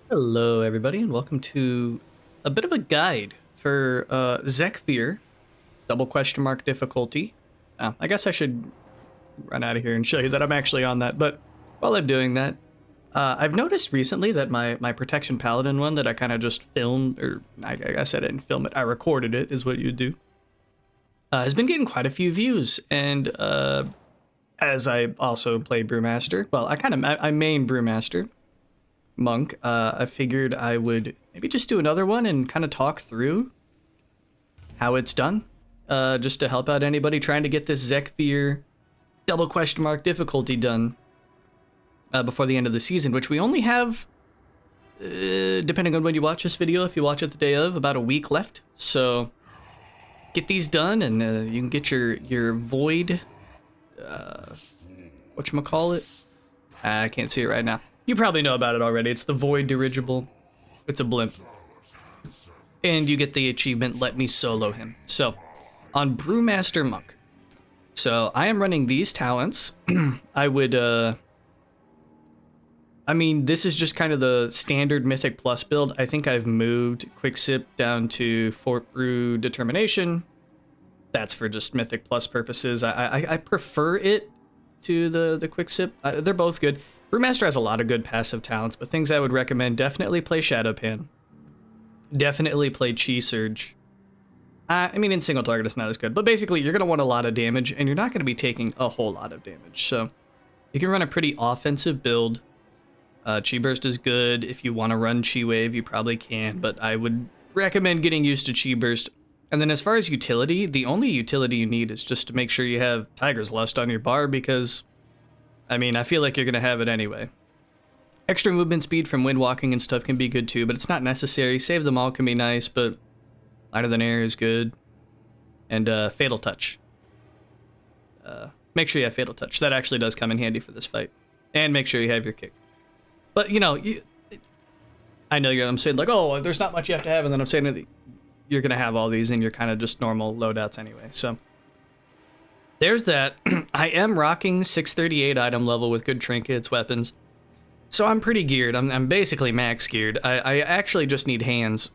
Hello, everybody, and welcome to a bit of a guide for Zekvir, double question mark difficulty. I guess I should run out of here and show you that I'm actually on that, but while I'm doing that, I've noticed recently that my Protection Paladin one that I kind of just filmed, or I guess I didn't film it, I recorded it, is what you do, has been getting quite a few views, and as I also play Brewmaster, well, I main Brewmaster, monk, I figured I would maybe just do another one and kind of talk through how it's done, just to help out anybody trying to get this Zekvir double question mark difficulty done before the end of the season, which we only have, depending on when you watch this video, if you watch it the day of, about a week left. So get these done, and you can get your void, whatchamacallit? I can't see it right now. You probably know about it already. It's the Void Dirigible. It's a blimp. And you get the achievement, Let Me Solo Him. So, on Brewmaster Monk. So, I am running these talents. I would, this is just kind of the standard Mythic Plus build. I think I've moved Quick Sip down to Fort Brew Determination. That's for just Mythic Plus purposes. I prefer it to the Quick Sip. They're both good. Brewmaster has a lot of good passive talents, but things I would recommend, definitely play Shadowpan. Definitely play Chi Surge. In single target it's not as good, but basically you're going to want a lot of damage, and you're not going to be taking a whole lot of damage. So you can run a pretty offensive build. Chi Burst is good. If you want to run Chi Wave, you probably can, but I would recommend getting used to Chi Burst. And then as far as utility, the only utility you need is just to make sure you have Tiger's Lust on your bar, because I feel like you're going to have it anyway. Extra movement speed from wind walking and stuff can be good too, but it's not necessary. Save them all can be nice, but Lighter Than Air is good. And Fatal Touch. Make sure you have Fatal Touch. That actually does come in handy for this fight. And make sure you have your kick. But, I know I'm saying like, oh, there's not much you have to have, and then I'm saying that you're going to have all these, and you're kind of just normal loadouts anyway, so there's that. I am rocking 638 item level with good trinkets, weapons. So I'm pretty geared. I'm basically max geared. I actually just need hands,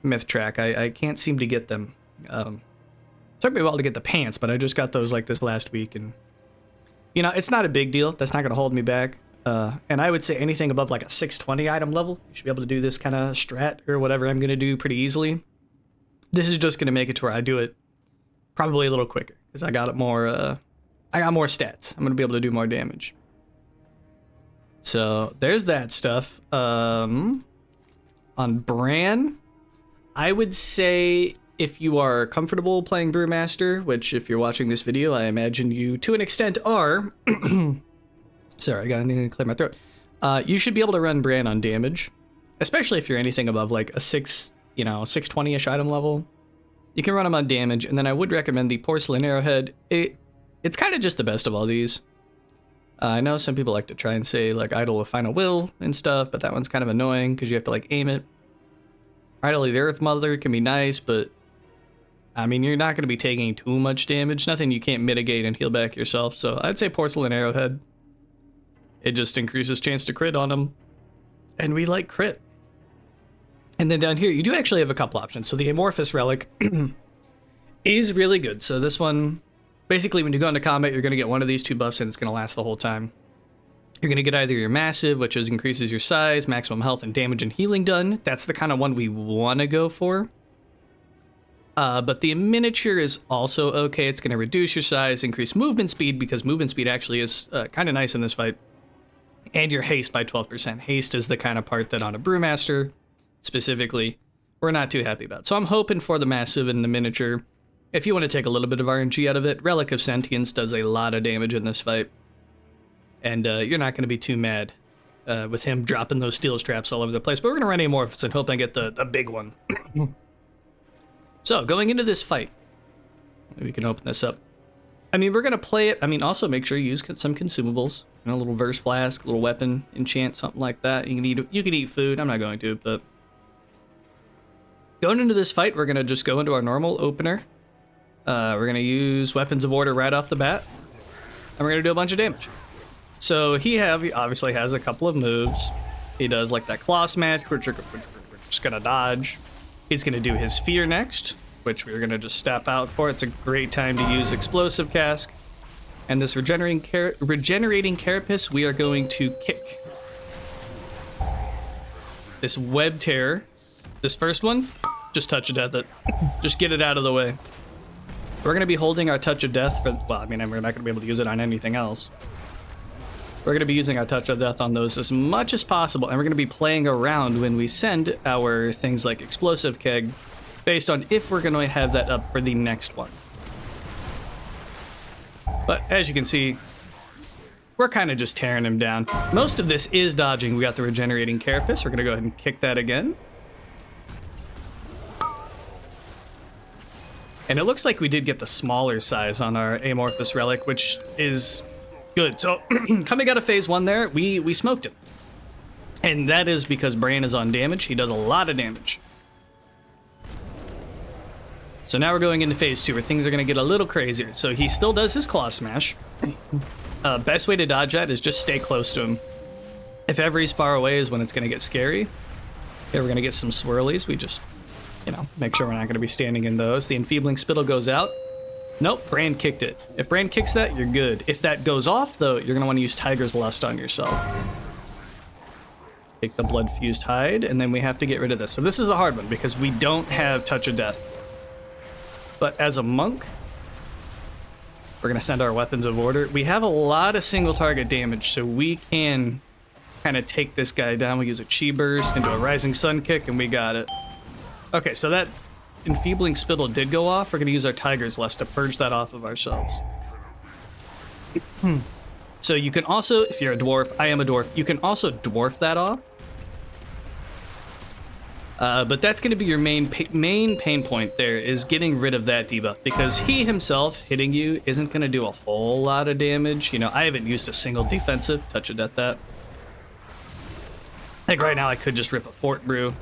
myth track. I can't seem to get them. Took me a while to get the pants, but I just got those like this last week. And, it's not a big deal. That's not going to hold me back. And I would say anything above like a 620 item level, you should be able to do this kind of strat or whatever I'm going to do pretty easily. This is just going to make it to where I do it probably a little quicker, because I got more stats. I'm gonna be able to do more damage. So there's that stuff. On Bran, I would say if you are comfortable playing Brewmaster, which if you're watching this video, I imagine you to an extent are. Sorry, I got anything to clear my throat. You should be able to run Bran on damage, especially if you're anything above like a 620-ish item level. You can run them on damage, and then I would recommend the Porcelain Arrowhead. It's kind of just the best of all these. I know some people like to try and say, like, Idol of Final Will and stuff, but that one's kind of annoying because you have to, like, aim it. Idol of the Earth Mother can be nice, but, you're not going to be taking too much damage. Nothing you can't mitigate and heal back yourself, so I'd say Porcelain Arrowhead. It just increases chance to crit on them, and we like crit. And then down here, you do actually have a couple options. So the Amorphous Relic is really good. So this one, basically when you go into combat, you're going to get one of these two buffs, and it's going to last the whole time. You're going to get either your Massive, which increases your size, maximum health, and damage and healing done. That's the kind of one we want to go for. But the Miniature is also okay. It's going to reduce your size, increase movement speed, because movement speed actually is kind of nice in this fight. And your haste by 12%. Haste is the kind of part that on a Brewmaster specifically, we're not too happy about. So I'm hoping for the Massive and the Miniature. If you want to take a little bit of RNG out of it, Relic of Sentience does a lot of damage in this fight. And you're not going to be too mad with him dropping those steel straps all over the place. But we're going to run Amorphous and hope I get the big one. So going into this fight, we can open this up. We're going to play it. Also make sure you use some consumables. A little Verse Flask, a little weapon, enchant, something like that. You can eat food. I'm not going to, but going into this fight, we're going to just go into our normal opener. We're going to use Weapons of Order right off the bat, and we're going to do a bunch of damage. So he obviously has a couple of moves. He does like that claw smash, which we're just gonna dodge. He's gonna do his fear next, which we're gonna just step out for. It's a great time to use explosive cask. And this regenerating carapace, we are going to kick. This web terror, this first one, just touch of death it. Just get it out of the way. We're gonna be holding our touch of death for, well, I mean, we're not gonna be able to use it on anything else. We're gonna be using our touch of death on those as much as possible, and we're gonna be playing around when we send our things like explosive keg, based on if we're gonna have that up for the next one. But as you can see, we're kind of just tearing him down. Most of this is dodging. We got the regenerating carapace. We're gonna go ahead and kick that again. And it looks like we did get the smaller size on our amorphous relic, which is good. So coming out of phase 1 there, we smoked him. And that is because Bran is on damage. He does a lot of damage. So now we're going into phase 2 where things are going to get a little crazier. So he still does his claw smash. Best way to dodge that is just stay close to him. If ever he's far away is when it's going to get scary. Okay, we're going to get some swirlies. We just, you know, make sure we're not going to be standing in those. The enfeebling spittle goes out. Nope, Bran kicked it. If Bran kicks that, you're good. If that goes off, though, you're going to want to use Tiger's Lust on yourself. Take the blood-fused hide, and then we have to get rid of this. So this is a hard one because we don't have Touch of Death. But as a monk, we're going to send our Weapons of Order. We have a lot of single target damage, so we can kind of take this guy down. We use a Chi Burst into a Rising Sun Kick, and we got it. Okay, so that enfeebling spittle did go off. We're going to use our Tiger's Lust to purge that off of ourselves. So you can also, if you're a dwarf, I am a dwarf, you can also dwarf that off. But that's going to be your main pain point there, is getting rid of that debuff, because he himself hitting you isn't going to do a whole lot of damage. You know, I haven't used a single defensive Touch of Death that. Like right now I could just rip a Fort Brew,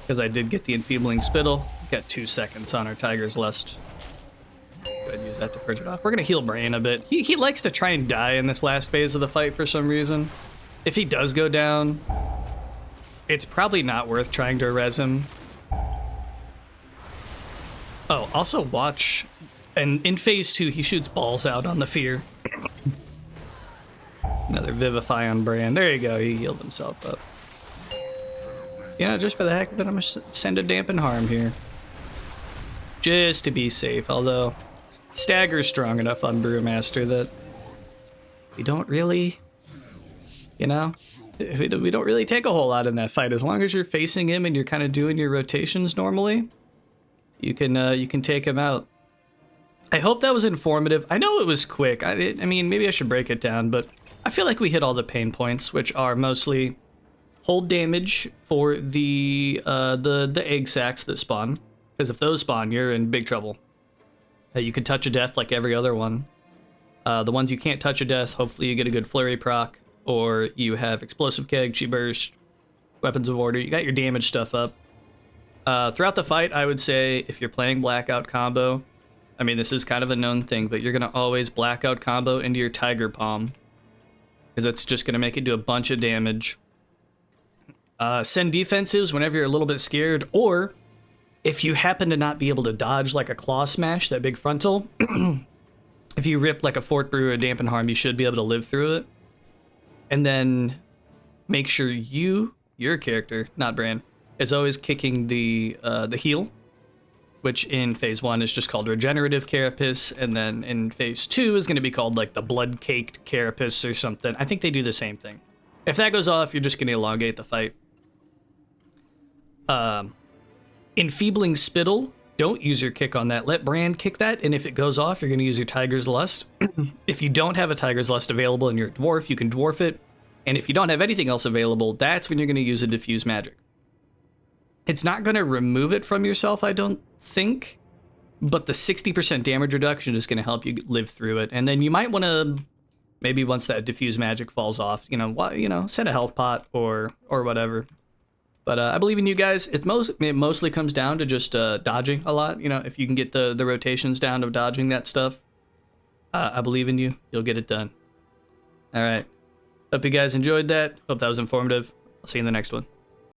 because I did get the enfeebling spittle. Got 2 seconds on our Tiger's Lust. Go ahead and use that to purge it off. We're going to heal Bran a bit. He likes to try and die in this last phase of the fight for some reason. If he does go down, it's probably not worth trying to res him. Oh, also watch, and in phase 2, he shoots balls out on the fear. Another Vivify on Bran. There you go, he healed himself up. You know, just for the heck of it, I'm gonna send a Dampen Harm here. Just to be safe, although Stagger's strong enough on Brewmaster that we don't really, you know, we don't really take a whole lot in that fight. As long as you're facing him and you're kind of doing your rotations normally, you can take him out. I hope that was informative. I know it was quick. I mean, maybe I should break it down, but I feel like we hit all the pain points, which are mostly hold damage for the egg sacs that spawn, because if those spawn, you're in big trouble. You can Touch of Death like every other one. The ones you can't Touch of Death, hopefully you get a good flurry proc, or you have Explosive Keg, Chi Burst, Weapons of Order. You got your damage stuff up. Throughout the fight, I would say if you're playing Blackout combo, I mean, this is kind of a known thing, but you're going to always Blackout combo into your Tiger Palm, because it's just going to make it do a bunch of damage. Send defensives whenever you're a little bit scared, or if you happen to not be able to dodge like a Claw Smash, that big frontal, if you rip like a Fort Brew or a Dampen Harm, you should be able to live through it. And then make sure your character, not Bran, is always kicking the heal, which in phase 1 is just called Regenerative Carapace, and then in phase 2 is going to be called like the Blood Caked Carapace or something. I think they do the same thing. If that goes off, you're just going to elongate the fight. Enfeebling Spittle, don't use your kick on that. Let Bran kick that, and if it goes off, you're going to use your Tiger's Lust. If you don't have a Tiger's Lust available and you're a dwarf, you can dwarf it. And if you don't have anything else available, that's when you're going to use a Diffuse Magic. It's not going to remove it from yourself, I don't think, but the 60% damage reduction is going to help you live through it. And then you might want to, maybe once that Diffuse Magic falls off, set a health pot or whatever. But I believe in you guys. It mostly comes down to just dodging a lot. You know, if you can get the rotations down of dodging that stuff, I believe in you. You'll get it done. All right. Hope you guys enjoyed that. Hope that was informative. I'll I'll see you in the next one.